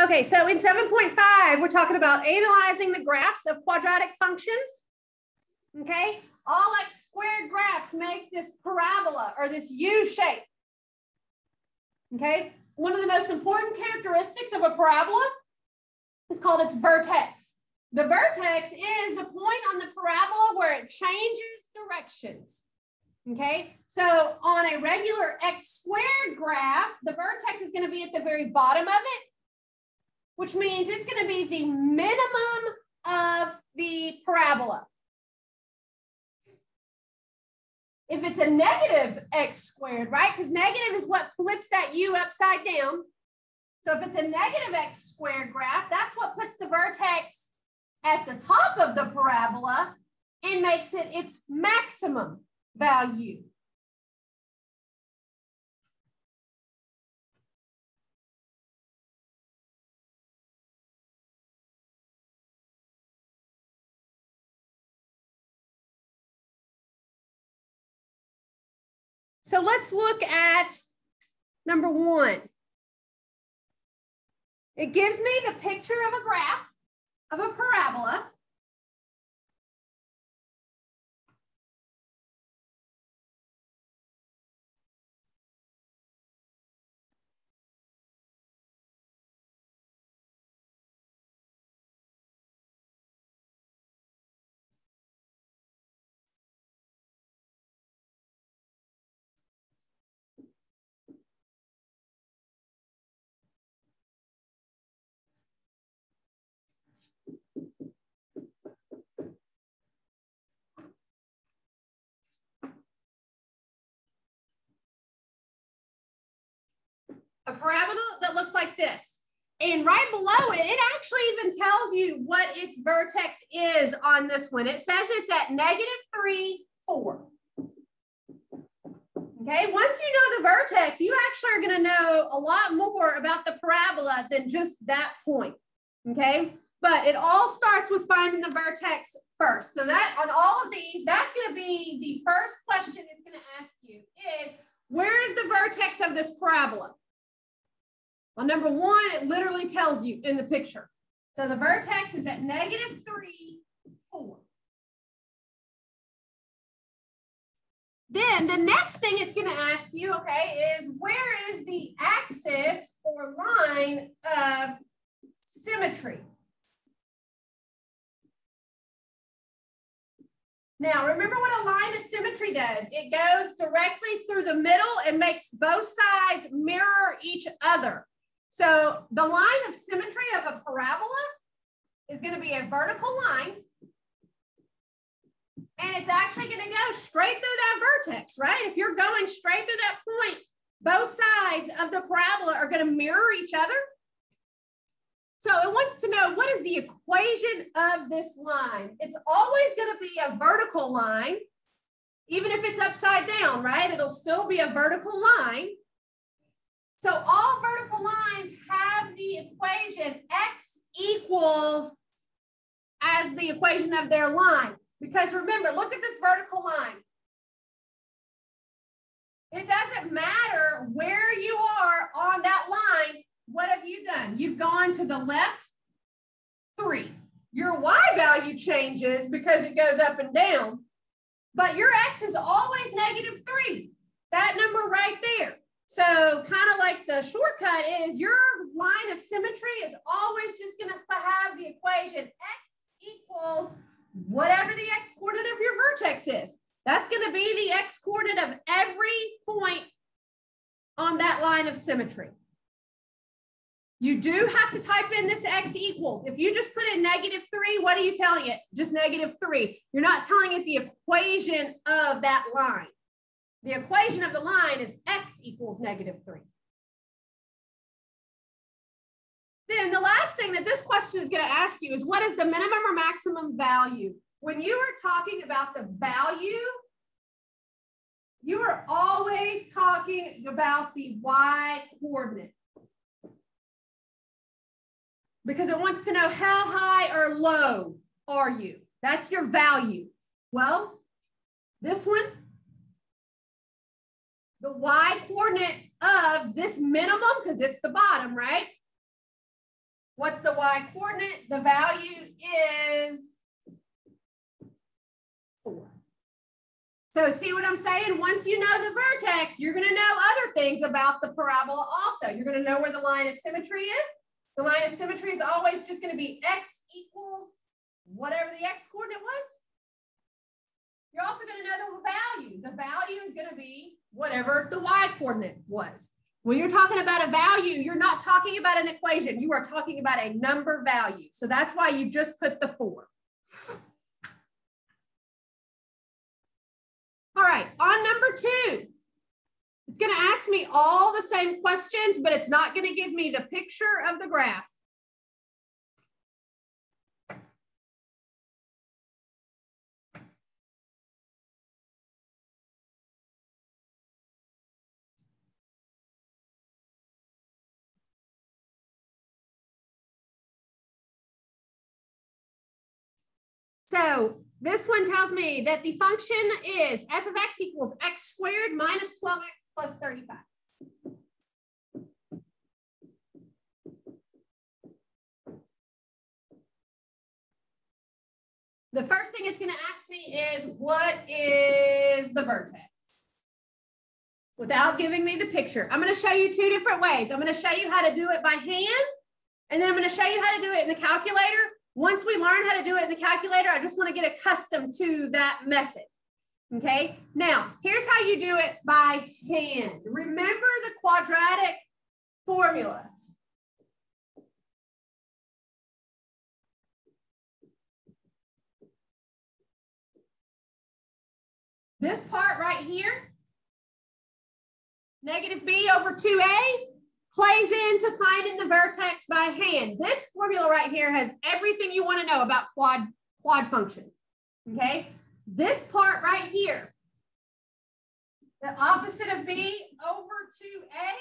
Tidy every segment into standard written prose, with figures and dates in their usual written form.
Okay, so in 7.5, we're talking about analyzing the graphs of quadratic functions. Okay, all x squared graphs make this parabola or this U shape. Okay, one of the most important characteristics of a parabola is called its vertex. The vertex is the point on the parabola where it changes directions. Okay, so on a regular x squared graph, the vertex is going to be at the very bottom of it, which means it's going to be the minimum of the parabola. If it's a negative x squared, right? Because negative is what flips that u upside down. So if it's a negative x squared graph, that's what puts the vertex at the top of the parabola and makes it its maximum value. So let's look at number 1. It gives me the picture of a graph of a parabola. A parabola that looks like this. And right below it, it actually even tells you what its vertex is on this one. It says it's at -3, 4. Okay, once you know the vertex, you actually are going to know a lot more about the parabola than just that point. Okay, but it all starts with finding the vertex first. So that on all of these, that's going to be the first question it's going to ask you is, where is the vertex of this parabola? Well, number 1, it literally tells you in the picture. So the vertex is at -3, 4. Then the next thing it's going to ask you, okay, is where is the axis or line of symmetry? Now, remember what a line of symmetry does. It goes directly through the middle and makes both sides mirror each other. So the line of symmetry of a parabola is going to be a vertical line. And it's actually going to go straight through that vertex, right? If you're going straight through that point, both sides of the parabola are going to mirror each other. So it wants to know, what is the equation of this line? It's always going to be a vertical line, even if it's upside down, right? It'll still be a vertical line. So all vertical lines have the equation x equals as the equation of their line. Because remember, look at this vertical line. It doesn't matter where you are on that line. What have you done? You've gone to the left 3. Your y value changes because it goes up and down, but your x is always -3. That number right there. So kind of like the shortcut is your line of symmetry is always just going to have the equation x equals whatever the x coordinate of your vertex is. That's going to be the x coordinate of every point on that line of symmetry. You do have to type in this x equals. If you just put in -3, what are you telling it? Just -3. You're not telling it the equation of that line. The equation of the line is x equals -3. Then the last thing that this question is going to ask you is, what is the minimum or maximum value? When you are talking about the value, you are always talking about the y coordinate. Because it wants to know how high or low are you. That's your value. Well, this one, the y coordinate of this minimum, because it's the bottom, right? What's the y coordinate? The value is 4. So see what I'm saying? Once you know the vertex, you're going to know other things about the parabola also. You're going to know where the line of symmetry is. The line of symmetry is always just going to be x equals whatever the x coordinate was. You're also going to know the value. The value is going to be whatever the y coordinate was. When you're talking about a value, you're not talking about an equation. You are talking about a number value. So that's why you just put the 4. All right, on number 2, it's going to ask me all the same questions, but it's not going to give me the picture of the graph. So this one tells me that the function is f of x equals x squared minus 12x plus 35. The first thing it's going to ask me is, what is the vertex? Without giving me the picture. I'm going to show you 2 different ways. I'm going to show you how to do it by hand, and then I'm going to show you how to do it in the calculator. Once we learn how to do it in the calculator, I just want to get accustomed to that method. Okay, now here's how you do it by hand. Remember the quadratic formula. This part right here, negative b over 2a, plays into finding the vertex by hand. This formula right here has everything you want to know about quad functions. Okay, this part right here, the opposite of b over 2a,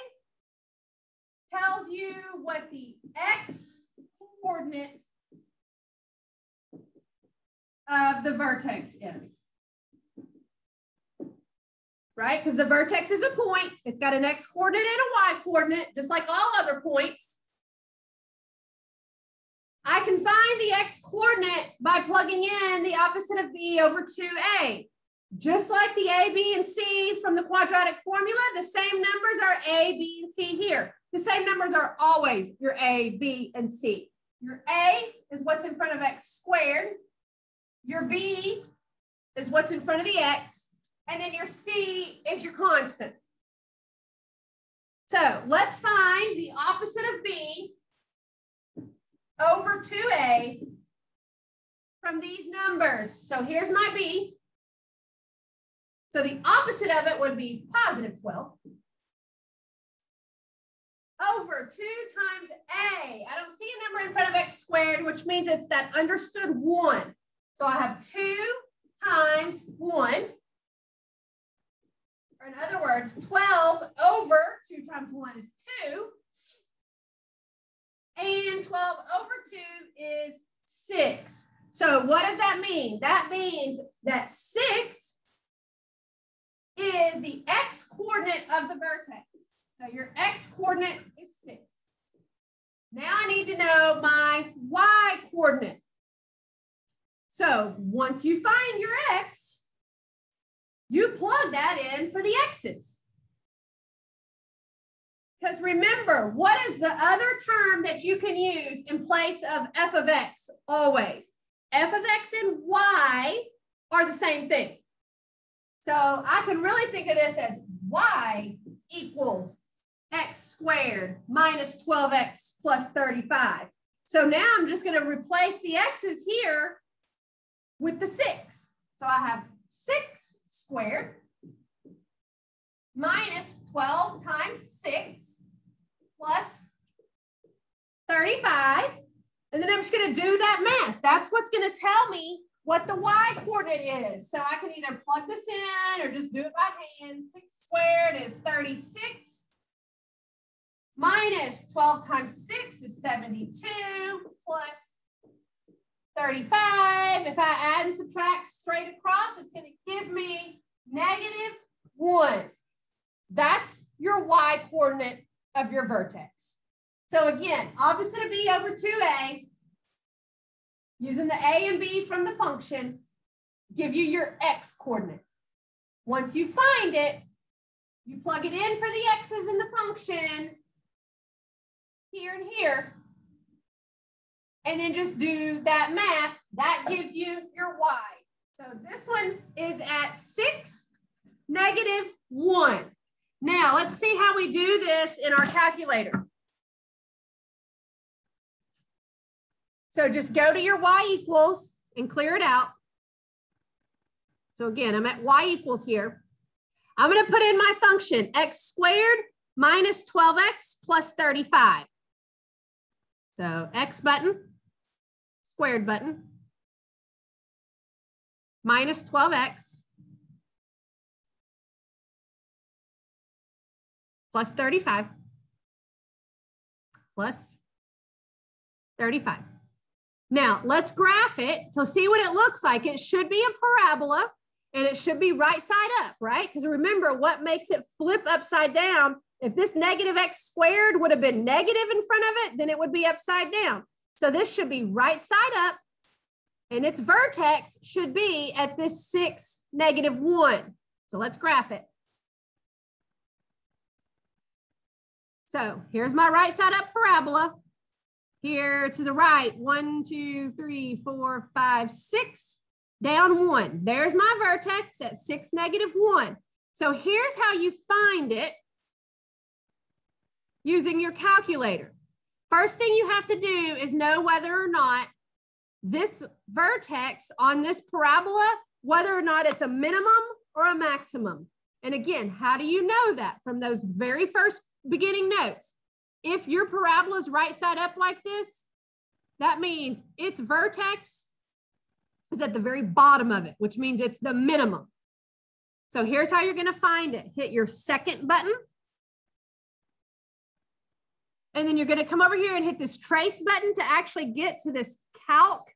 tells you what the x coordinate of the vertex is. Right? Because the vertex is a point. It's got an x coordinate and a y coordinate, just like all other points. I can find the x coordinate by plugging in the opposite of b over 2a. Just like the a, b, and c from the quadratic formula, the same numbers are a, b, and c here. The same numbers are always your a, b, and c. Your a is what's in front of x squared. Your b is what's in front of the x. And then your c is your constant. So let's find the opposite of b over 2a from these numbers. So here's my b. So the opposite of it would be positive 12 over 2 times a. I don't see a number in front of x squared, which means it's that understood 1. So I have 2 times 1. Or in other words, 12 over 2 times 1 is 2. And 12 over 2 is 6. So what does that mean? That means that 6 is the x coordinate of the vertex. So your x coordinate is 6. Now I need to know my y coordinate. So once you find your x, you plug that in for the x's. Because remember, what is the other term that you can use in place of f of x always? F of x and y are the same thing. So I can really think of this as y equals x squared minus 12x plus 35. So now I'm just going to replace the x's here with the 6. So I have 6 squared minus 12 times 6 plus 35. And then I'm just going to do that math. That's what's going to tell me what the y coordinate is. So I can either plug this in or just do it by hand. 6 squared is 36 minus 12 times 6 is 72 plus 35. If I add and subtract straight across, it's going to give me -1. That's your y coordinate of your vertex. So again, opposite of b over 2a, using the a and b from the function, give you your x coordinate. Once you find it, you plug it in for the x's in the function, here and here, and then just do that math. That gives you your y. So this one is at 6, -1. Now, let's see how we do this in our calculator. So just go to your y equals and clear it out. So again, I'm at y equals here. I'm going to put in my function, x squared minus 12x plus 35. So x button, squared button, minus 12x plus 35 plus 35. Now let's graph it to see what it looks like. It should be a parabola and it should be right side up, right? Because remember what makes it flip upside down. If this negative x squared would have been negative in front of it, then it would be upside down. So this should be right side up and its vertex should be at this 6, -1. So let's graph it. So here's my right side up parabola. Here to the right, 1, 2, 3, 4, 5, 6, down 1. There's my vertex at 6, -1. So here's how you find it using your calculator. First thing you have to do is know whether or not this vertex on this parabola, whether or not it's a minimum or a maximum. And again, how do you know that? From those very first beginning notes. If your parabola is right side up like this, that means its vertex is at the very bottom of it, which means it's the minimum. So here's how you're going to find it. Hit your second button. And then you're going to come over here and hit this trace button to actually get to this calc.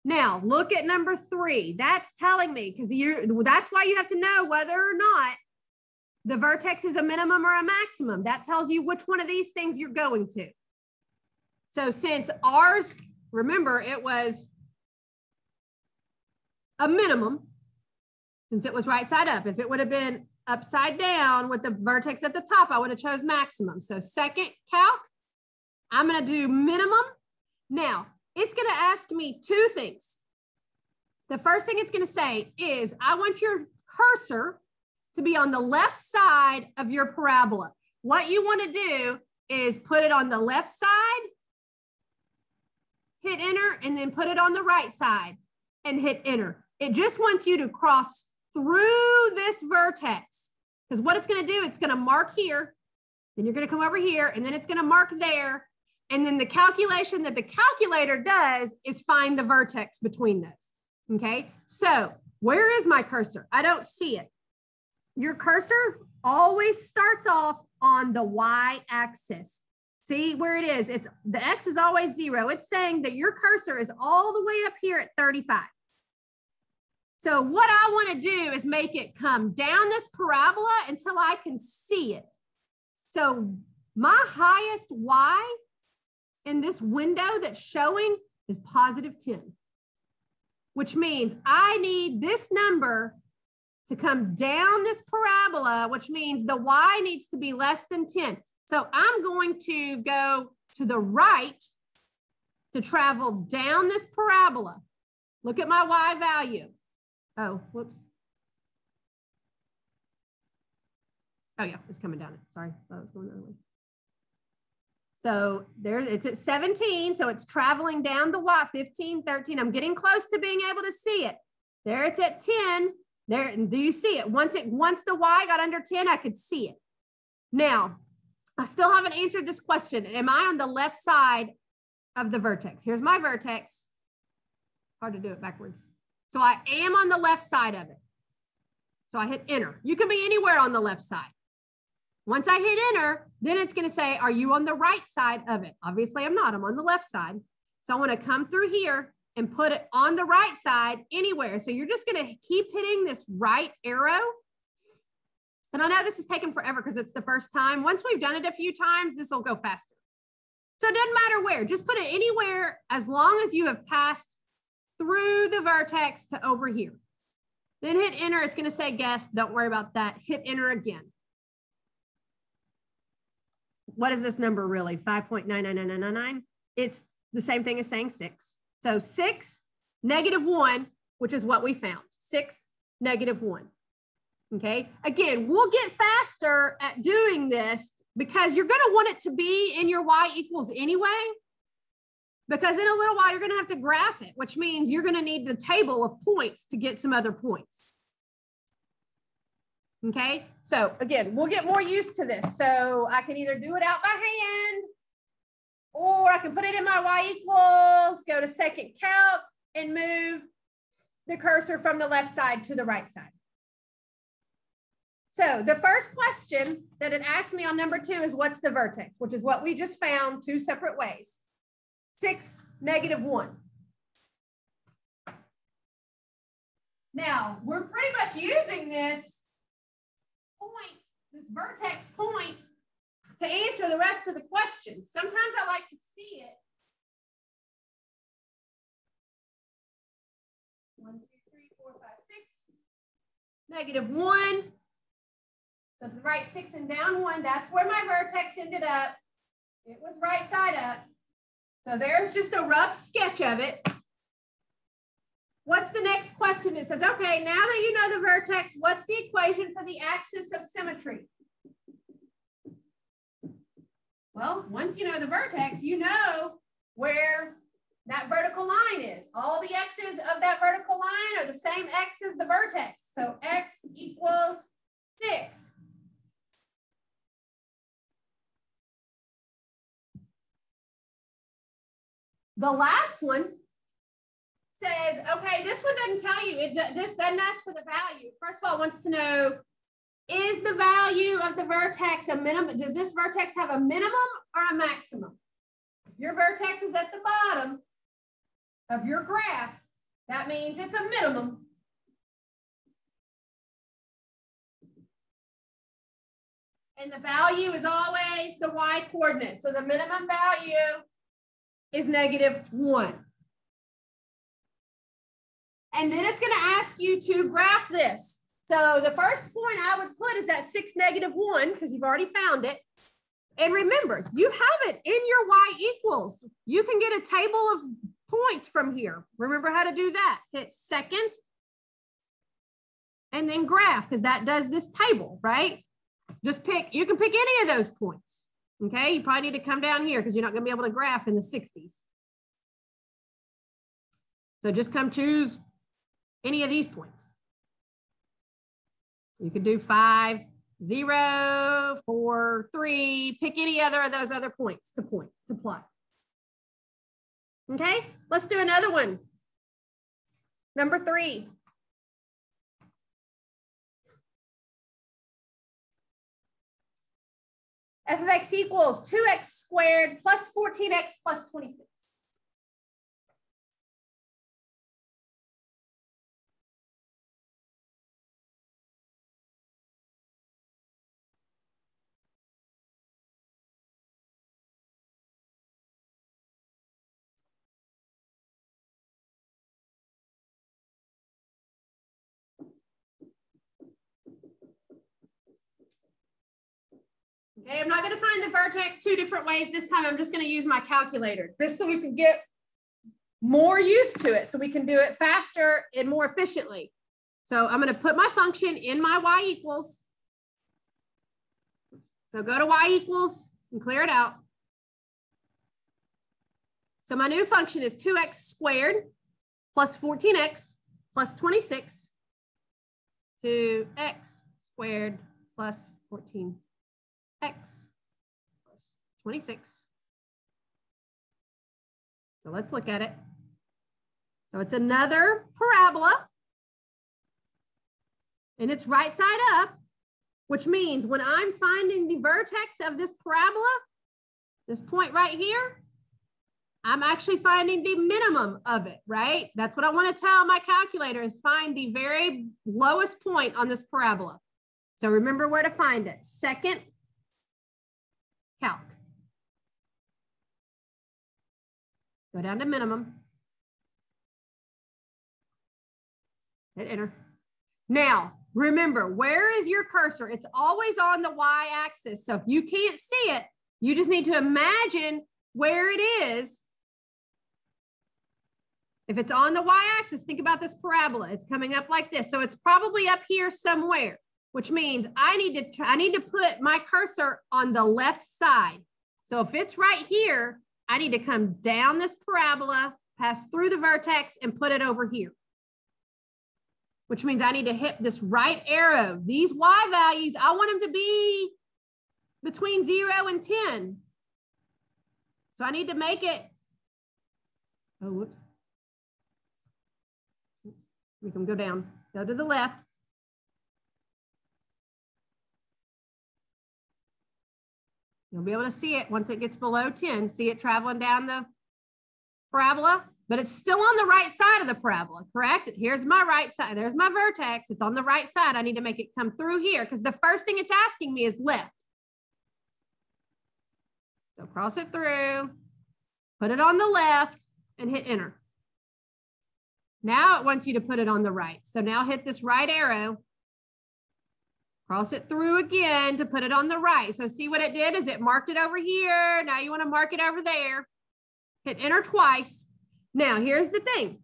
Now, look at number 3. That's telling me, because that's why you have to know whether or not the vertex is a minimum or a maximum. That tells you which one of these things you're going to. So since ours, remember, it was a minimum, since it was right side up. If it would have been upside down with the vertex at the top, I would have chose maximum. So second calc, I'm going to do minimum. Now, it's going to ask me 2 things. The first thing it's going to say is, I want your cursor to be on the left side of your parabola. What you want to do is put it on the left side, hit enter, and then put it on the right side and hit enter. It just wants you to cross through this vertex, because what it's going to do, it's going to mark here, then you're going to come over here, and then it's going to mark there. And then the calculation that the calculator does is find the vertex between those. Okay, so where is my cursor? I don't see it. Your cursor always starts off on the y-axis. See where it is? It's the x is always 0. It's saying that your cursor is all the way up here at 35. So what I want to do is make it come down this parabola until I can see it. So my highest y in this window that's showing is +10, which means I need this number to come down this parabola, which means the y needs to be less than 10. So I'm going to go to the right to travel down this parabola. Look at my y value. Oh, whoops. Oh yeah, it's coming down. Sorry, I was going the other way. So there, it's at 17. So it's traveling down the y, 15, 13. I'm getting close to being able to see it. There it's at 10. There, do you see it? Once the y got under 10, I could see it. Now, I still haven't answered this question. Am I on the left side of the vertex? Here's my vertex. Hard to do it backwards. So I am on the left side of it. So I hit enter. You can be anywhere on the left side. Once I hit enter, then it's going to say, are you on the right side of it? Obviously, I'm not. I'm on the left side. So I want to come through here and put it on the right side anywhere. So you're just going to keep hitting this right arrow And I know this is taking forever because it's the first time. Once we've done it a few times, this will go faster. So it doesn't matter where, just put it anywhere as long as you have passed through the vertex to over here. Then hit enter, it's gonna say guess, don't worry about that. Hit enter again. What is this number really? 5.99999. It's the same thing as saying 6. So 6, -1, which is what we found. 6, -1. Okay, again, we'll get faster at doing this because you're going to want it to be in your y equals anyway, because in a little while you're going to have to graph it, which means you're going to need the table of points to get some other points. Okay, so again, we'll get more used to this. So I can either do it out by hand, or I can put it in my y equals, go to second calc, and move the cursor from the left side to the right side. So the first question that it asked me on number 2 is what's the vertex, which is what we just found 2 separate ways. 6, -1. Now, we're pretty much using this point, this vertex point, to answer the rest of the questions. Sometimes I like to see it. 1, 2, 3, 4, 5, 6. -1. So to the right 6 and down 1, that's where my vertex ended up. It was right side up. So there's just a rough sketch of it. What's the next question? It says, okay, now that you know the vertex, what's the equation for the axis of symmetry? Well, once you know the vertex, you know where that vertical line is. All the x's of that vertical line are the same x as the vertex. So x equals 6. The last one says, okay, this one doesn't tell you, this doesn't ask for the value. First of all, it wants to know, is the value of the vertex a minimum? Does this vertex have a minimum or a maximum? If your vertex is at the bottom of your graph, that means it's a minimum. And the value is always the y coordinate. So the minimum value is -1. And then it's going to ask you to graph this. So the first point I would put is that 6, -1, because you've already found it. And remember, you have it in your y equals. You can get a table of points from here. Remember how to do that. Hit second and then graph, because that does this table, right? Just pick, you can pick any of those points. Okay, you probably need to come down here because you're not going to be able to graph in the 60s. So just come choose any of these points. You could do 5, 0, 4, 3, pick any other of those other points to plot. Okay, let's do another one. Number 3. F of x equals 2x squared plus 14x plus 26. Okay, I'm not going to find the vertex 2 different ways this time. I'm just going to use my calculator just so we can get more used to it, so we can do it faster and more efficiently. So I'm going to put my function in my y equals. So go to y equals and clear it out. So my new function is 2x squared plus 14x plus 26 to x squared plus 14x plus 26. So let's look at it. So it's another parabola, and it's right side up, which means when I'm finding the vertex of this parabola, this point right here, I'm actually finding the minimum of it, right? That's what I want to tell my calculator, is find the very lowest point on this parabola. So remember where to find it. Second calc. Go down to minimum. Hit enter. Now, remember, where is your cursor? It's always on the y-axis. So if you can't see it, you just need to imagine where it is. If it's on the y-axis, think about this parabola. It's coming up like this. So it's probably up here somewhere, which means I need to put my cursor on the left side. So if it's right here, I need to come down this parabola, pass through the vertex, and put it over here. Which means I need to hit this right arrow. These y values, I want them to be between 0 and 10. So I need to make it, oh, whoops. We can go down, go to the left. You'll be able to see it once it gets below 10. See it traveling down the parabola, but it's still on the right side of the parabola, correct? Here's my right side. There's my vertex. It's on the right side. I need to make it come through here because the first thing it's asking me is left. So cross it through, put it on the left, and hit enter. Now it wants you to put it on the right. So now hit this right arrow, cross it through again to put it on the right. So see what it did is it marked it over here. Now you want to mark it over there. Hit enter twice. Now here's the thing.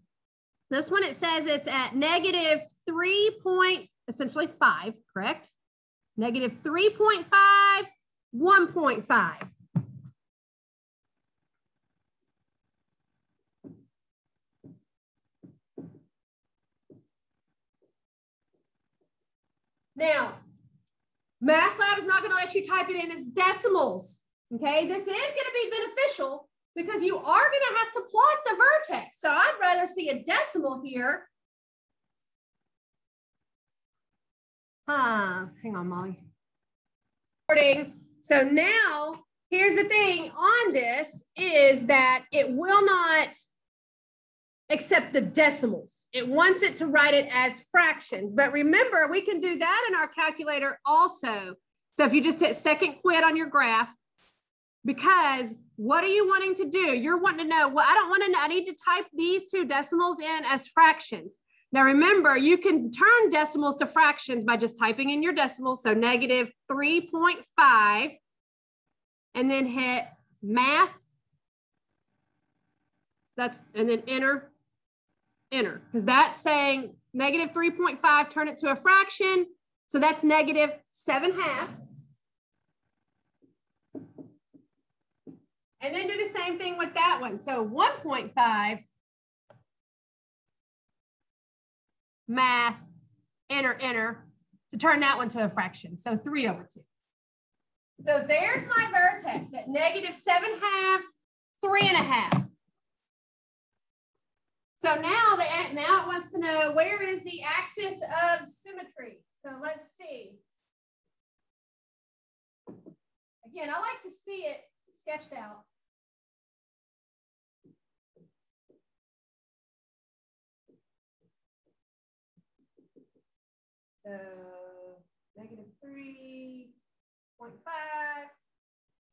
This one, it says it's at negative 3.5, correct? Negative 3.5, 1.5. Now, MathLab is not going to let you type it in as decimals, okay? This is going to be beneficial because you are going to have to plot the vertex. So I'd rather see a decimal here. Hang on, Molly. So now, here's the thing on this is that it will not accept the decimals. It wants it to write it as fractions. But remember, we can do that in our calculator also. So if you just hit second quit on your graph, because what are you wanting to do? You're wanting to know, well, I don't want to know, I need to type these two decimals in as fractions. Now remember, you can turn decimals to fractions by just typing in your decimals. So negative 3.5, and then hit math. And then enter, because that's saying negative 3.5, turn it to a fraction. So that's negative 7/2. And then do the same thing with that one. So 1.5, math, enter, to turn that one to a fraction. So 3/2. So there's my vertex at negative 7/2, 3.5. So now it wants to know where is the axis of symmetry. So let's see. Again, I like to see it sketched out. So negative 3.5,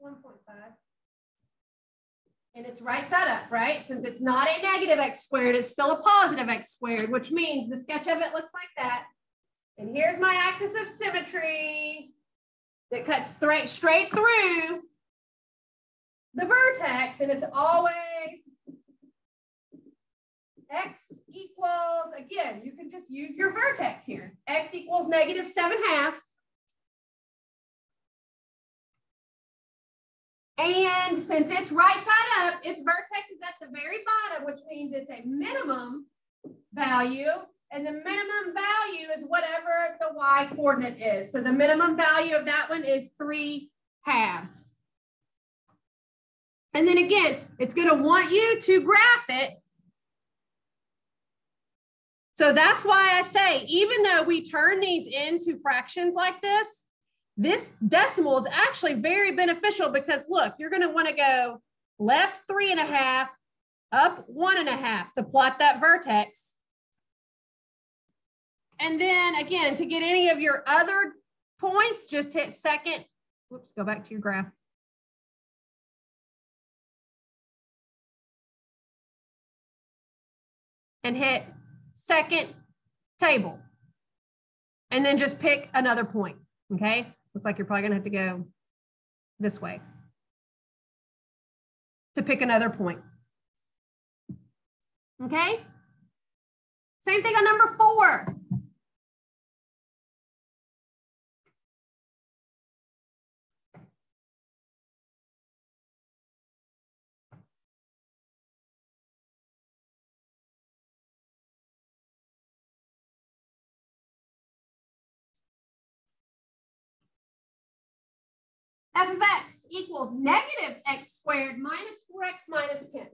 1.5. And it's right side up, right? Since it's not a negative x squared, it's still a positive x squared, which means the sketch of it looks like that. And here's my axis of symmetry that cuts straight through the vertex, and it's always x equals, again, you can just use your vertex here. X equals negative 7/2. And since it's right side up, its vertex is at the very bottom, which means it's a minimum value. And the minimum value is whatever the y coordinate is. So the minimum value of that one is 3/2. And then again, it's going to want you to graph it. So that's why I say, even though we turn these into fractions like this decimal is actually very beneficial because look, you're going to want to go left 3.5, up 1.5 to plot that vertex. And then again, to get any of your other points, just hit second. Whoops, go back to your graph. And hit second table. And then just pick another point, okay? Looks like you're probably gonna have to go this way to pick another point. Okay? Same thing on number 4. F of x equals negative x squared minus 4x minus 10.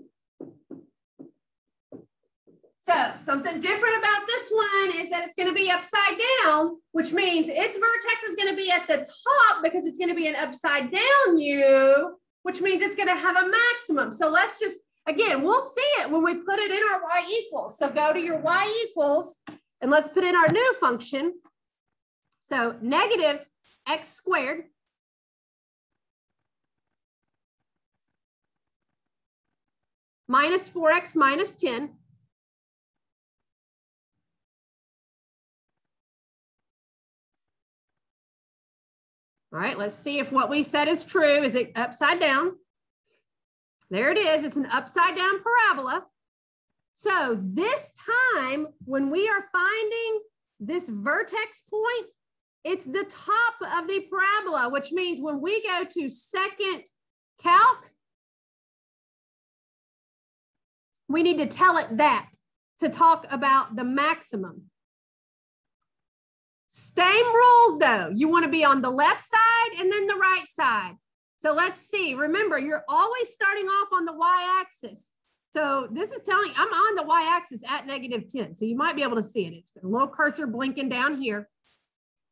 So something different about this one is that it's going to be upside down, which means its vertex is going to be at the top because it's going to be an upside down U, which means it's going to have a maximum. So let's just, again, we'll see it when we put it in our y equals. So go to your y equals and let's put in our new function. So negative x squared minus 4x minus 10 All right, let's see if what we said is true. Is it upside down? There it is. It's an upside down parabola. So this time, when we are finding this vertex point, it's the top of the parabola, which means when we go to second calc, we need to tell it that to talk about the maximum. Same rules though. You want to be on the left side and then the right side. So let's see. Remember, you're always starting off on the y-axis. So this is telling, I'm on the y-axis at -10. So you might be able to see it. It's a little cursor blinking down here,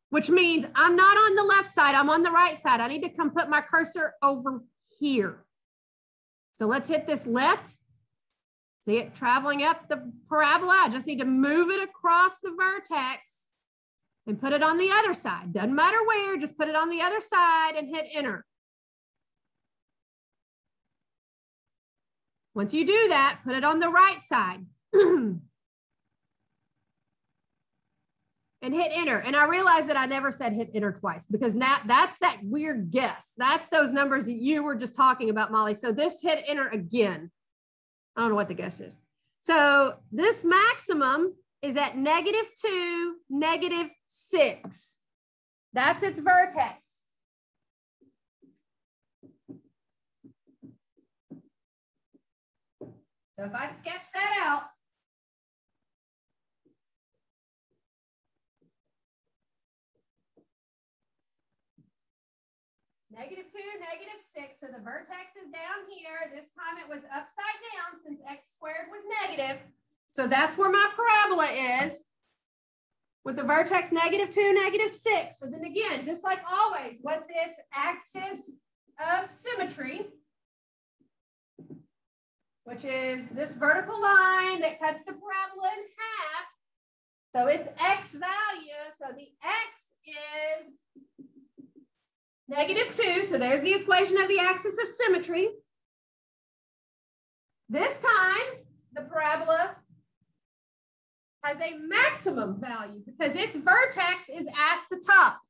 which means I'm not on the left side. I'm on the right side. I need to come put my cursor over here. So let's hit this left. See it traveling up the parabola. I just need to move it across the vertex and put it on the other side. Doesn't matter where, just put it on the other side and hit enter. Once you do that, put it on the right side and hit enter. And I realized that I never said hit enter twice because now that's that weird guess. That's those numbers that you were just talking about, Molly. So this hit enter again. I don't know what the guess is. So this maximum is at -2, -6. That's its vertex. So if I sketch that out, -2, -6. So the vertex is down here. This time it was upside down since x squared was negative. So that's where my parabola is with the vertex -2, -6. So then again, just like always, what's its axis of symmetry? Which is this vertical line that cuts the parabola in half. So it's x value. So the x is -2. So there's the equation of the axis of symmetry. This time, the parabola has a maximum value because its vertex is at the top.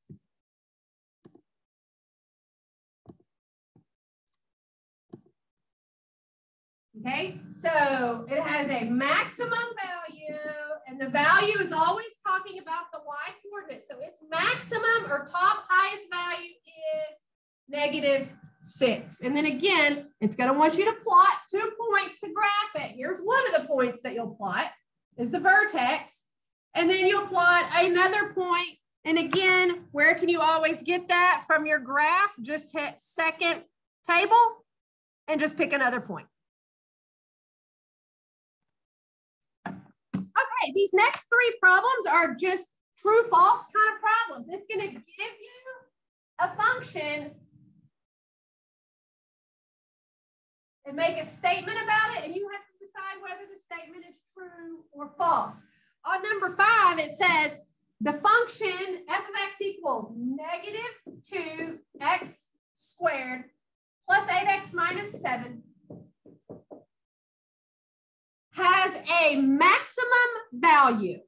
Okay, so it has a maximum value, and the value is always talking about the y coordinate. So its maximum or top highest value is -6. And then again, it's going to want you to plot 2 points to graph it. Here's one of the points that you'll plot is the vertex. And then you'll plot another point. And again, where can you always get that from your graph? Just hit second table and just pick another point. Okay, these next 3 problems are just true, false kind of problems. It's going to give you a function and make a statement about it, and you have to decide whether the statement is true or false. On number 5, it says the function f of x equals negative 2x squared plus 8x minus 7 has a maximum value.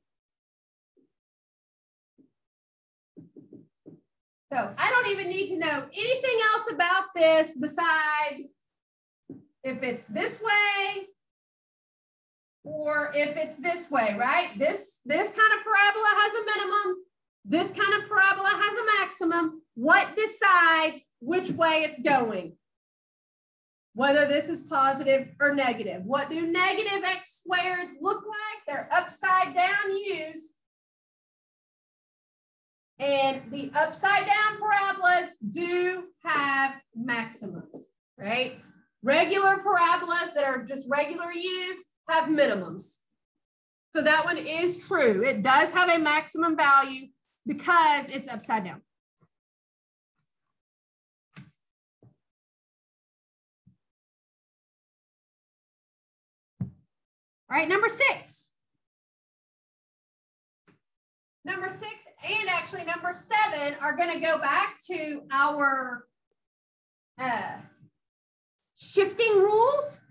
So I don't even need to know anything else about this besides if it's this way or if it's this way, right? This kind of parabola has a minimum. This kind of parabola has a maximum. What decides which way it's going? Whether this is positive or negative. What do negative x squareds look like? They're upside down u's. And the upside down parabolas do have maximums, right? Regular parabolas that are just regular u's have minimums. So that one is true. It does have a maximum value because it's upside down. All right, number 6. Number 6 and actually number 7 are going to go back to our shifting rules.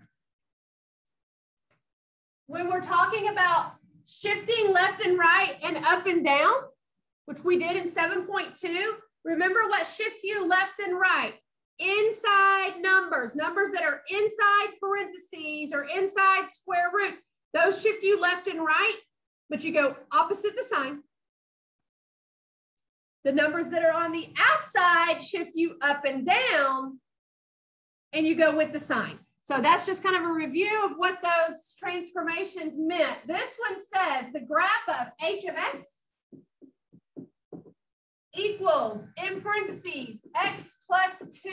When we're talking about shifting left and right and up and down, which we did in 7.2, remember what shifts you left and right? Inside numbers, numbers that are inside parentheses or inside square roots, those shift you left and right, but you go opposite the sign. The numbers that are on the outside shift you up and down, and you go with the sign. So that's just kind of a review of what those transformations meant. This one says the graph of h of x equals, in parentheses, x plus 2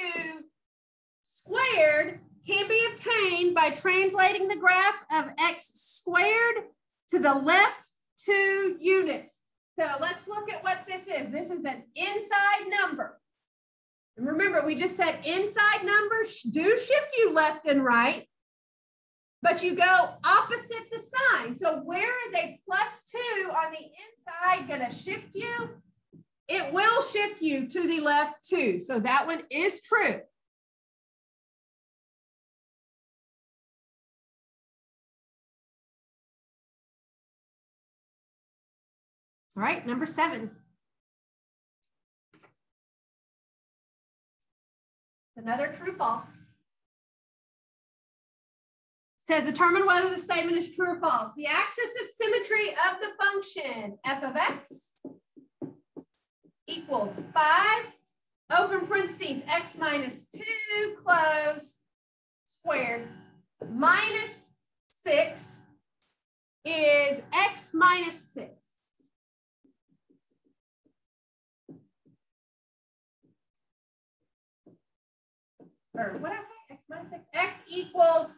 squared can be obtained by translating the graph of x squared to the left 2 units. So let's look at what this is. This is an inside number. And remember, we just said inside numbers do shift you left and right, but you go opposite the sign. So where is a plus 2 on the inside going to shift you? It will shift you to the left 2. So that one is true. All right, number 7. Another true false. Says determine whether the statement is true or false. The axis of symmetry of the function f of x equals 5, open parentheses, x minus 2, close, squared, minus 6 is x minus 6. Or what did I say? X minus 6. X equals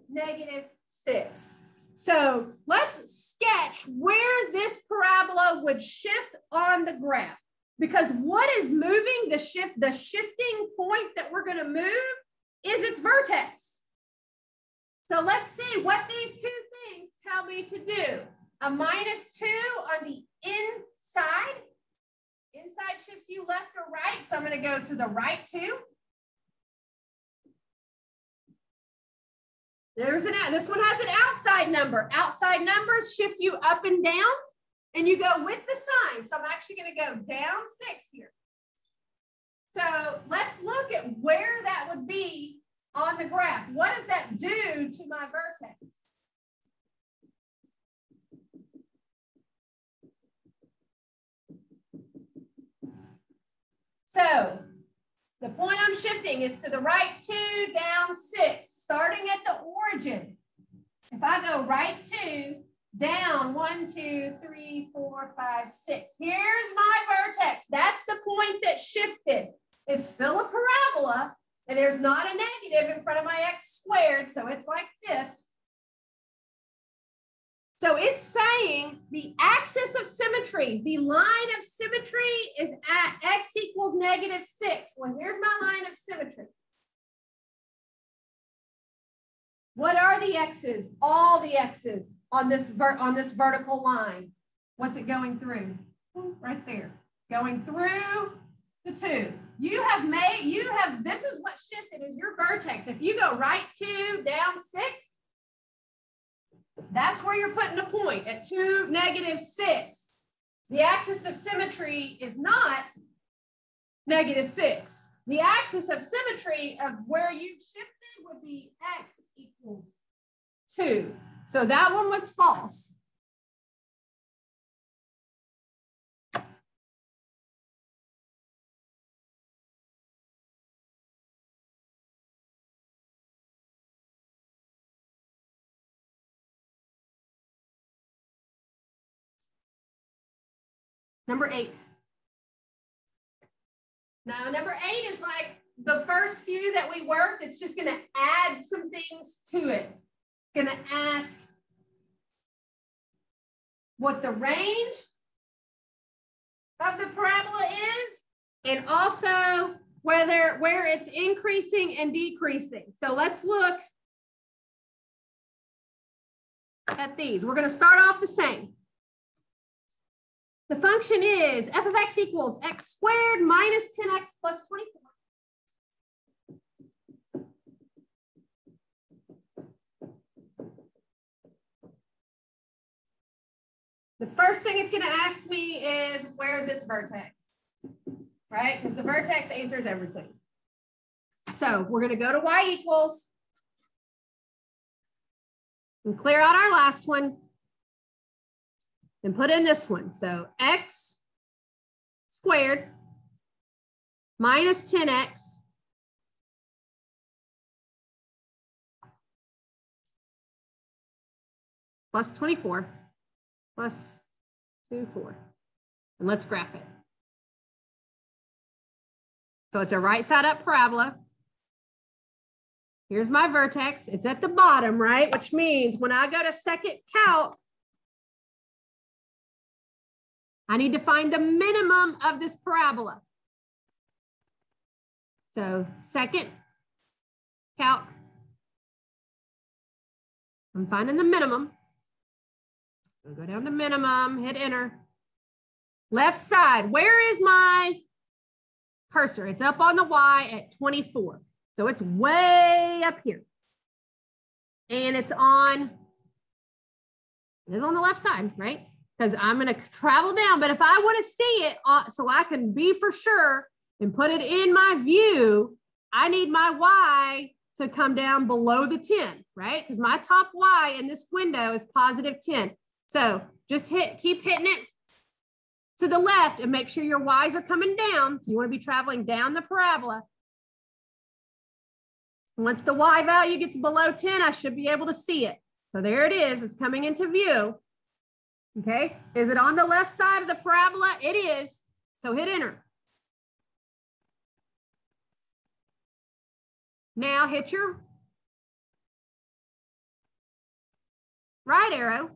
negative 6. So let's sketch where this parabola would shift on the graph. Because what is moving the shifting point that we're going to move is its vertex. So let's see what these two things tell me to do. A minus 2 on the inside. Inside shifts you left or right. So I'm going to go to the right 2. There's this one has an outside number. Outside numbers shift you up and down, and you go with the sign. So I'm actually going to go down 6 here. So let's look at where that would be on the graph. What does that do to my vertex? So the point I'm shifting is to the right 2, down 6, starting at the origin. If I go right 2, down 1, 2, 3, 4, 5, 6. Here's my vertex. That's the point that shifted. It's still a parabola, and there's not a negative in front of my x squared, so it's like this. So it's saying the axis of symmetry, the line of symmetry is at x equals negative 6. Well, here's my line of symmetry. What are the x's? All the x's on this vertical line. What's it going through? right there, going through the 2. This is what shifted is your vertex. If you go right 2, down 6, that's where you're putting a point at 2, -6. The axis of symmetry is not -6. The axis of symmetry of where you shifted would be x equals 2. So that one was false. Number 8. Now, number 8 is like the first few that we worked. It's just going to add some things to it. It's going to ask what the range of the parabola is, and also where it's increasing and decreasing. So let's look at these. We're going to start off the same. The function is f of x equals x squared minus 10x plus 24. The first thing it's going to ask me is, where is its vertex? Right? Because the vertex answers everything. So we're going to go to y equals and clear out our last one and put in this one. So x squared minus 10x plus 24 plus 2, 4. And let's graph it. So it's a right side up parabola. Here's my vertex. It's at the bottom, right? Which means when I go to second calc, I need to find the minimum of this parabola. So second calc, I'm finding the minimum. I'll go down to minimum, hit enter. Left side, where is my cursor? It's up on the y at 24. So it's way up here. And it is on the left side, right? Because I'm going to travel down. But if I want to see it so I can be for sure and put it in my view, I need my y to come down below the 10, right? Because my top y in this window is positive 10. So just keep hitting it to the left and make sure your y's are coming down. So you want to be traveling down the parabola. Once the y value gets below 10, I should be able to see it. So there it is. It's coming into view. Okay. Is it on the left side of the parabola? It is. So hit enter. Now hit your right arrow.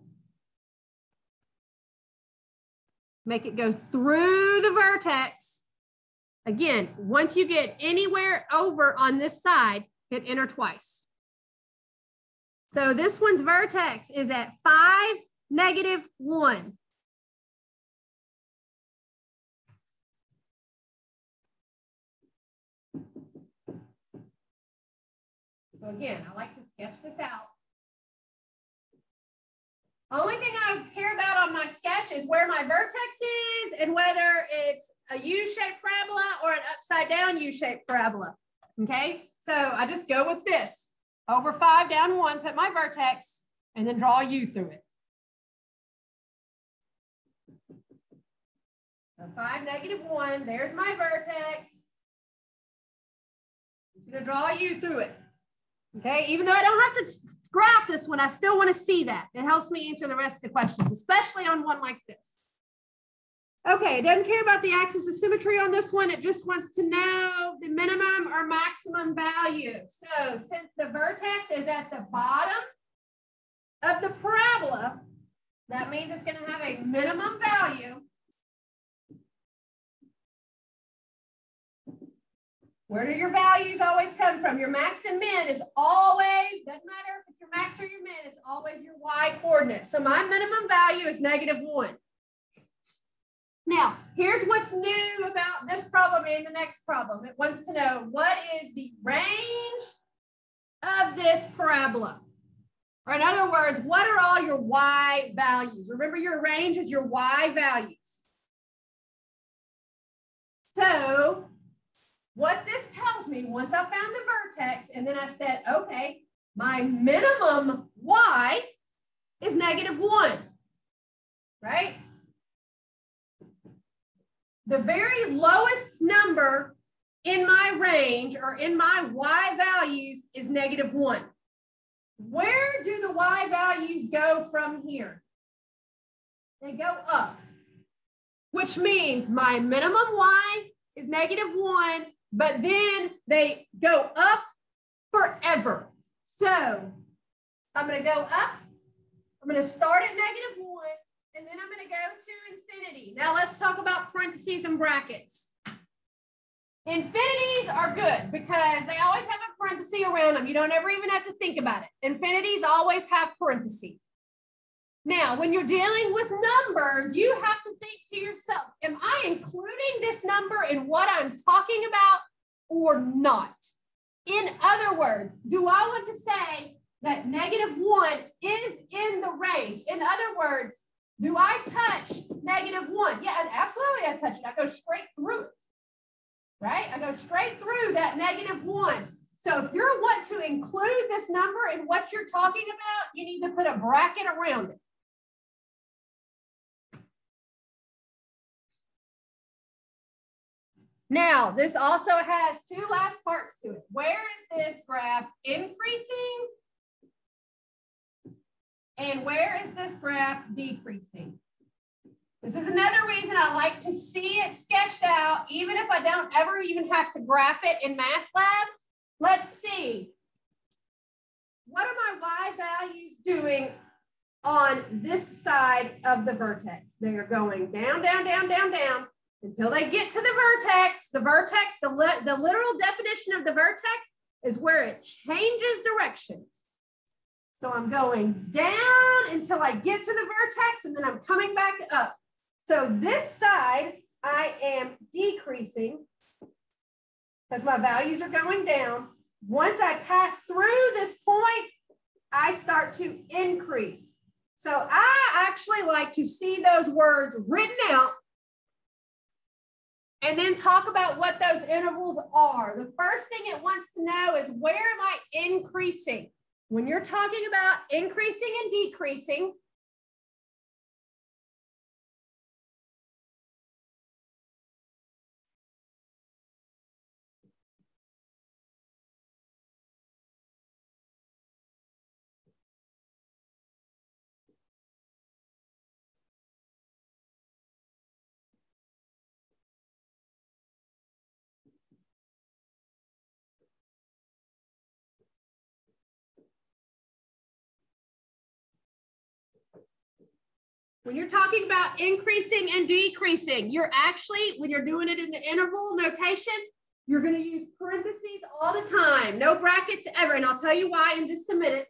Make it go through the vertex. Again, once you get anywhere over on this side, hit enter twice. So this one's vertex is at 5, -1. So again, I like to sketch this out. Only thing I care about on my sketch is where my vertex is and whether it's a U-shaped parabola or an upside down U-shaped parabola. Okay, so I just go with this. Over 5, down 1, put my vertex, and then draw a U through it. So 5, -1, there's my vertex. I'm going to draw a U through it. Okay, even though I don't have to graph this one, I still want to see that. It helps me answer the rest of the questions, especially on one like this. Okay, it doesn't care about the axis of symmetry on this one. It just wants to know the minimum or maximum value. So since the vertex is at the bottom of the parabola, that means it's going to have a minimum value. Where do your values always come from? Your max and min is always, doesn't matter if it's your max or your min, it's always your y coordinate. So my minimum value is -1. Now, here's what's new about this problem and the next problem. It wants to know what is the range of this parabola? Or in other words, what are all your y values? Remember, your range is your y values. So what this tells me, once I found the vertex, and then I said, okay, my minimum y is -1, right? The very lowest number in my range or in my y values is -1. Where do the y values go from here? They go up, which means my minimum y is -1, but then they go up forever. So I'm going to go up. I'm going to start at -1, and then I'm going to go to infinity. Now let's talk about parentheses and brackets. Infinities are good because they always have a parenthesis around them. You don't ever even have to think about it. Infinities always have parentheses. Now, when you're dealing with numbers, you have to think to yourself, am I including this number in what I'm talking about or not? In other words, do I want to say that -1 is in the range? In other words, do I touch -1? Yeah, absolutely I touch it. I go straight through it, right? I go straight through that -1. So if you want to include this number in what you're talking about, you need to put a bracket around it. Now, this also has two last parts to it. Where is this graph increasing? And where is this graph decreasing? This is another reason I like to see it sketched out, even if I don't ever even have to graph it in Math Lab. Let's see. What are my y values doing on this side of the vertex? They are going down, down, down, down, down until they get to the vertex. The vertex, the literal definition of the vertex is where it changes directions. So I'm going down until I get to the vertex, and then I'm coming back up. So this side, I am decreasing because my values are going down. Once I pass through this point, I start to increase. So I actually like to see those words written out and then talk about what those intervals are. The first thing it wants to know is, where am I increasing? When you're talking about increasing and decreasing, when you're talking about increasing and decreasing, you're actually, when you're doing it in the interval notation, you're going to use parentheses all the time, no brackets ever. And I'll tell you why in just a minute.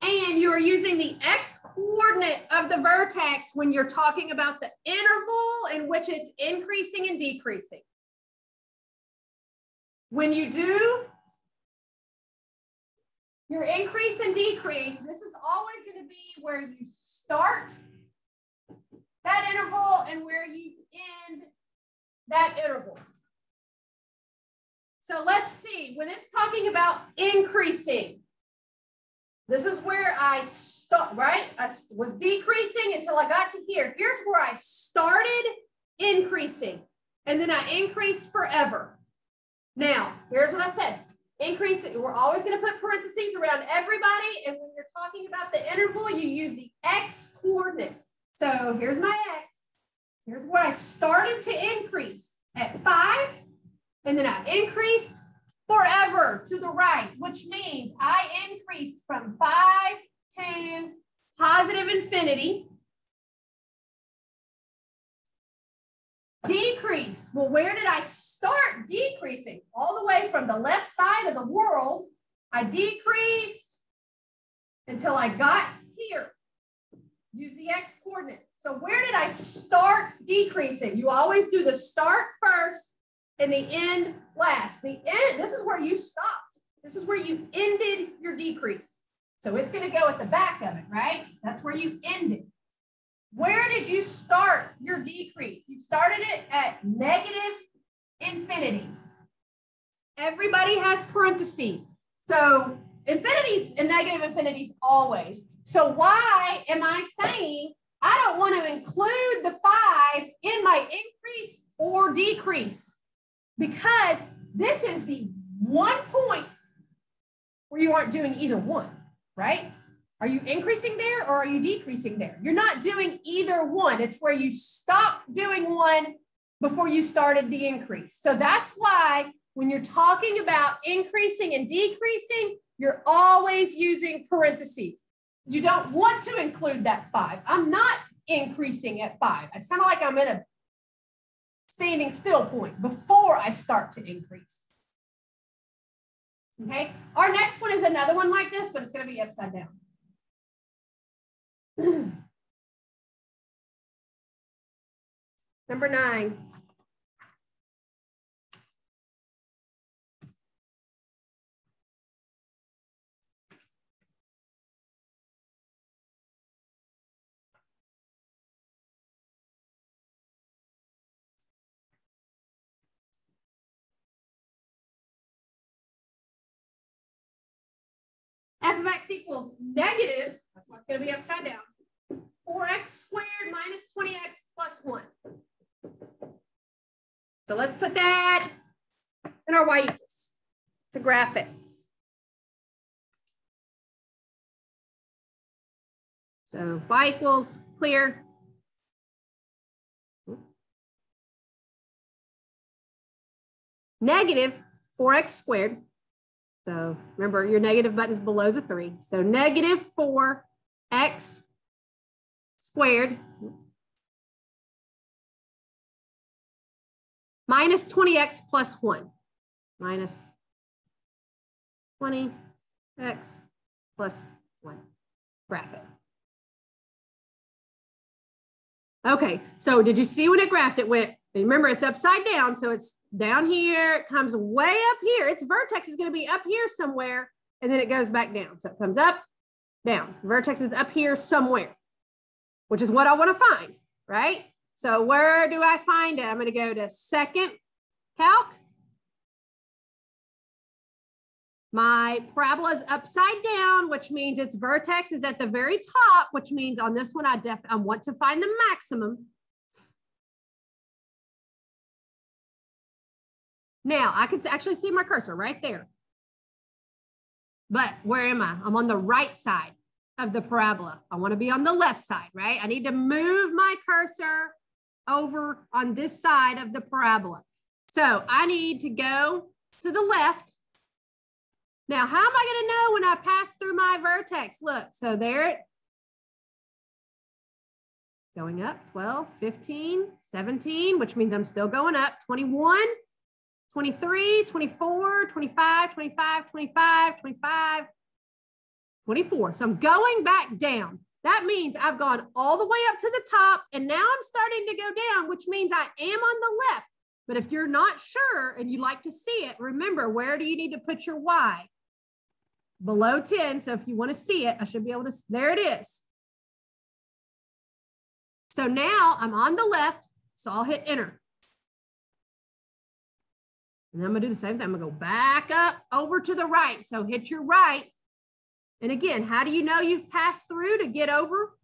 And you are using the x coordinate of the vertex when you're talking about the interval in which it's increasing and decreasing. When you do your increase and decrease, this is always going to be where you start that interval and where you end that interval. So let's see, when it's talking about increasing, this is where I start, right? I was decreasing until I got to here. Here's where I started increasing, and then I increased forever. Now, here's what I said. Increase, we're always going to put parentheses around everybody, and when you're talking about the interval, you use the x coordinate. So here's my x. Here's where I started to increase at 5, and then I increased forever to the right, which means I increased from 5 to positive infinity. Decrease. Well, where did I start decreasing? All the way from the left side of the world, I decreased until I got here. Use the x coordinate. So where did I start decreasing? You always do the start first and the end last. The end, this is where you stopped. This is where you ended your decrease. So it's going to go at the back of it, right? That's where you ended. Where did you start your decrease? You started it at negative infinity. Everybody has parentheses. So infinities and negative infinities always. So why am I saying I don't want to include the 5 in my increase or decrease? Because this is the one point where you aren't doing either one, right? Are you increasing there or are you decreasing there? You're not doing either one. It's where you stopped doing one before you started the increase. So that's why when you're talking about increasing and decreasing, you're always using parentheses. You don't want to include that 5. I'm not increasing at 5. It's kind of like I'm in a standing still point before I start to increase. Okay, our next one is another one like this, but it's going to be upside down. Number 9. F of x equals negative, that's what's going to be upside down, 4x squared minus 20x plus 1. So let's put that in our y equals to graph it. So y equals clear. Negative 4x squared. So remember, your negative button's below the 3. So negative 4x squared minus 20x plus 1. Minus 20x plus 1. Graph it. Okay, so did you see when it graphed? It went, remember, it's upside down, so it's down here. It comes way up here. Its vertex is going to be up here somewhere, and then it goes back down. So it comes up, down. Vertex is up here somewhere, which is what I want to find, right? So where do I find it? I'm going to go to second calc. My parabola is upside down, which means its vertex is at the very top, which means on this one, I want to find the maximum. Now, I can actually see my cursor right there. But where am I? I'm on the right side of the parabola. I want to be on the left side, right? I need to move my cursor over on this side of the parabola. So I need to go to the left. Now, how am I going to know when I pass through my vertex? Look, so there it, going up, 12, 15, 17, which means I'm still going up, 21, 23, 24, 25, 25, 25, 25, 24. So I'm going back down. That means I've gone all the way up to the top, and now I'm starting to go down, which means I am on the left. But if you're not sure and you like to see it, remember, where do you need to put your Y? Below 10. So if you want to see it, I should be able to, there it is. So now I'm on the left, so I'll hit enter. And then I'm going to do the same thing. I'm going to go back up over to the right. So hit your right. And again, how do you know you've passed through to get over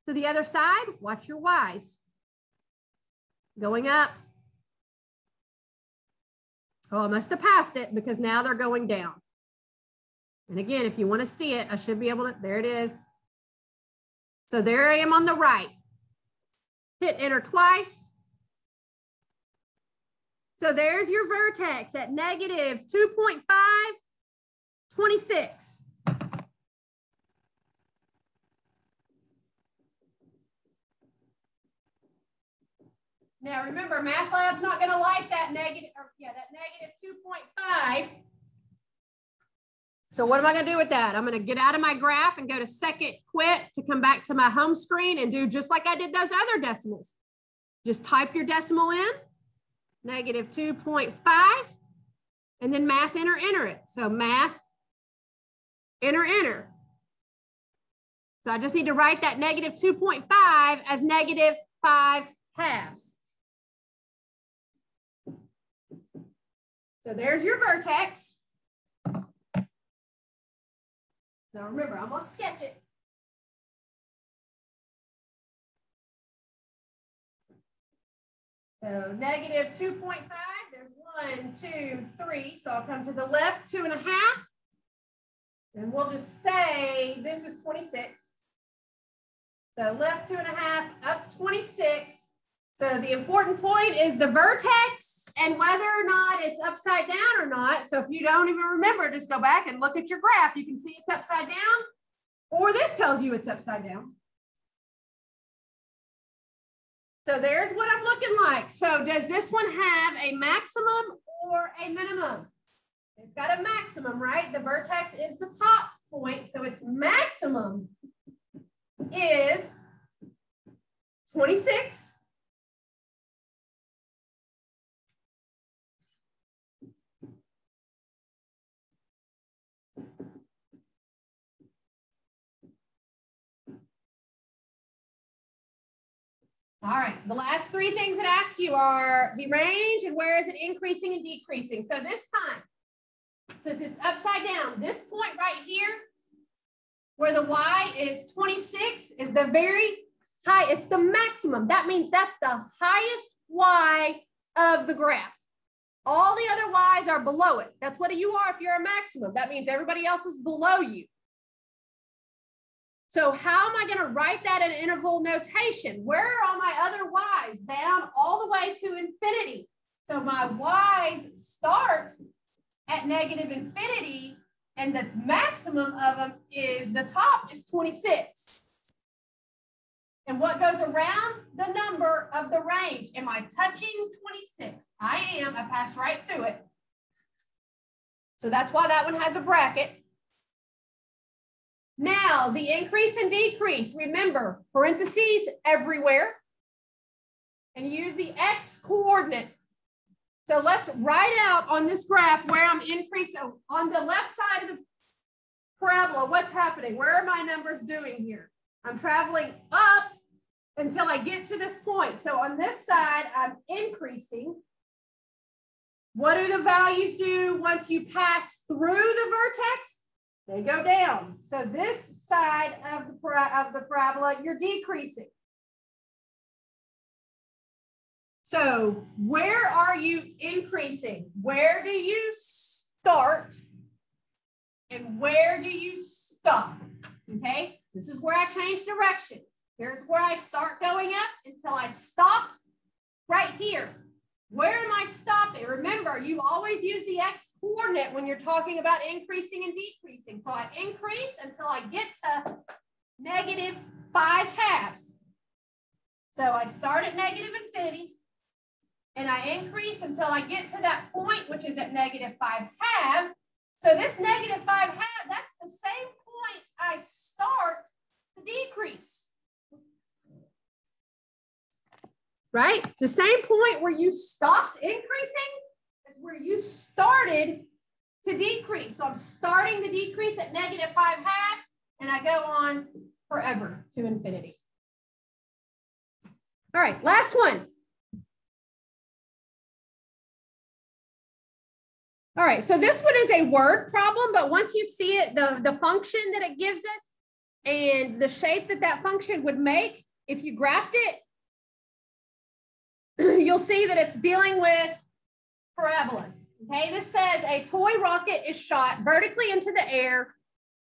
to the other side? Watch your Y's. Going up. Oh, I must have passed it because now they're going down. And again, if you want to see it, I should be able to, there it is. So there I am on the right. Hit enter twice. So there's your vertex at negative 2.5, 26. Now remember, Math Lab's not going to like that negative, that negative 2.5. So what am I going to do with that? I'm going to get out of my graph and go to second quit to come back to my home screen and do just like I did those other decimals. Just type your decimal in, negative 2.5, and then math, enter it. So math, enter. So I just need to write that negative 2.5 as negative 5 halves. So there's your vertex. So remember, I'm going to sketch it. So negative 2.5, there's 1, 2, 3. So I'll come to the left 2.5. And we'll just say this is 26. So left 2.5, up 26. So the important point is the vertex and whether or not it's upside down or not. So if you don't even remember, just go back and look at your graph. You can see it's upside down, or this tells you it's upside down. So there's what I'm looking like. So does this one have a maximum or a minimum? It's got a maximum, right? The vertex is the top point. So its maximum is 26. All right, the last three things it asks you are the range and where is it increasing and decreasing. So this time, since it's upside down, this point right here, where the y is 26, is the very high, it's the maximum. That means that's the highest y of the graph. All the other y's are below it. That's what you are if you're a maximum. That means everybody else is below you. So how am I going to write that in interval notation? Where are all my other y's? Down all the way to infinity. So my y's start at negative infinity, and the maximum of them is, the top is 26. And what goes around the number of the range? Am I touching 26? I am. I pass right through it. So that's why that one has a bracket. Now, the increase and decrease, remember, parentheses everywhere, and use the x coordinate. So let's write out on this graph where I'm increasing. So on the left side of the parabola, what's happening? Where are my numbers doing here? I'm traveling up until I get to this point. So on this side, I'm increasing. What do the values do once you pass through the vertex? They go down. So this side of the parabola, you're decreasing. So where are you increasing? Where do you start? And where do you stop? Okay, this is where I change directions. Here's where I start going up until I stop right here. Where am I stopping? Remember, you always use the x coordinate when you're talking about increasing and decreasing. So I increase until I get to negative 5 halves. So I start at negative infinity, and I increase until I get to that point, which is at negative 5 halves. So this negative 5 halves, that's the same point I start to decrease. Right? The same point where you stopped increasing is where you started to decrease. So I'm starting to decrease at negative 5 halves, and I go on forever to infinity. All right, last one. All right, so this one is a word problem, but once you see it, the function that it gives us and the shape that that function would make, if you graphed it, you'll see that it's dealing with parabolas. Okay, this says a toy rocket is shot vertically into the air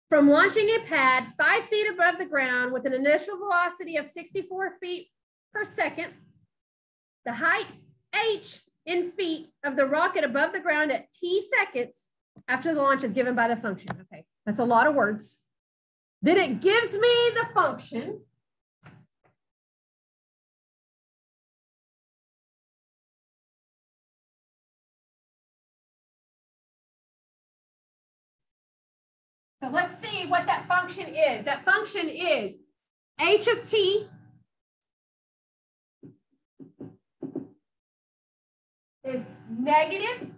from launching a pad 5 feet above the ground with an initial velocity of 64 feet per second. The height h in feet of the rocket above the ground at t seconds after the launch is given by the function. Okay, that's a lot of words. Then it gives me the function. So let's see what that function is. That function is h of t is negative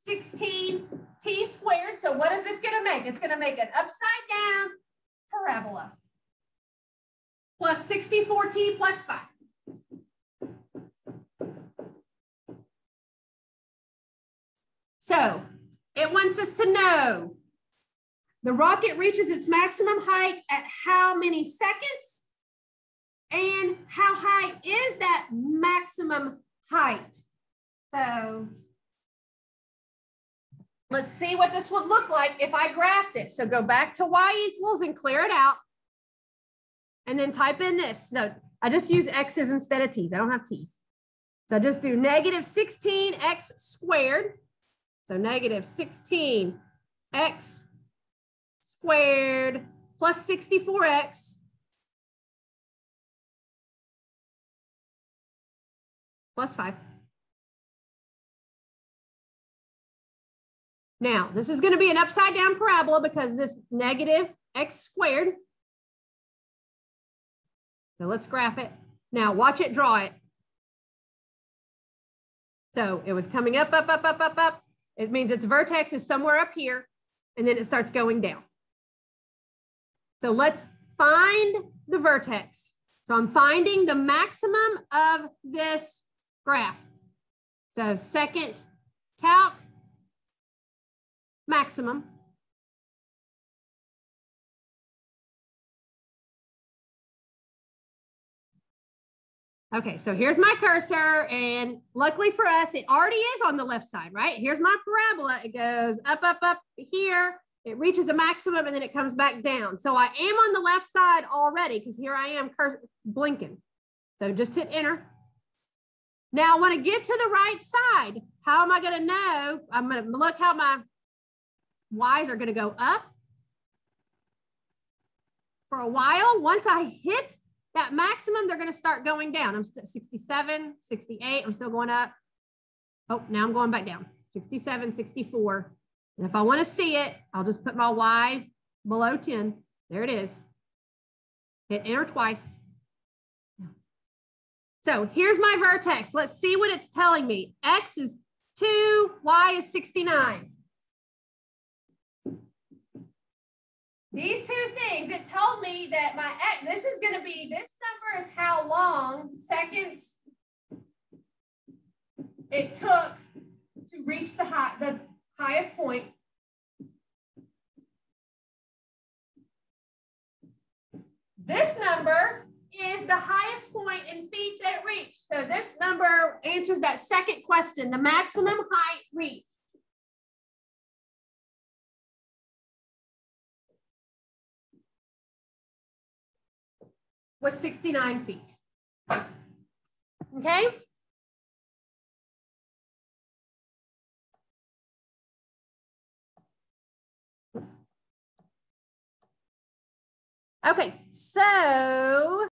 16t squared. So what is this going to make? It's going to make an upside down parabola plus 64t plus 5. So it wants us to know the rocket reaches its maximum height at how many seconds and how high is that maximum height. So let's see what this would look like if I graphed it. So go back to y equals and clear it out. And then type in this. No, I just use x's instead of t's. I don't have t's. So just do negative 16x squared. So negative 16x squared plus 64x plus 5. Now, this is going to be an upside down parabola because this negative x squared. So let's graph it. Now, watch it draw it. So it was coming up, up, up, up, up, up. It means its vertex is somewhere up here, and then it starts going down. So let's find the vertex. So I'm finding the maximum of this graph. So second calc, maximum. Okay, so here's my cursor, and luckily for us, it already is on the left side, right? Here's my parabola. It goes up, up, up here. It reaches a maximum, and then it comes back down. So I am on the left side already because here I am blinking. So just hit enter. Now I want to get to the right side. How am I going to know? I'm going to look how my y's are going to go up for a while. Once I hit that maximum, they're going to start going down. I'm 67, 68. I'm still going up. Oh, now I'm going back down. 67, 64. And if I want to see it, I'll just put my y below 10. There it is. Hit enter twice. So here's my vertex. Let's see what it's telling me. X is 2, y is 69. These two things, it told me that my X, this is going to be, this number is how long seconds it took to reach the highest point. This number is the highest point in feet that it reached. So this number answers that second question, the maximum height reached. Was 69 feet. Okay? Okay, so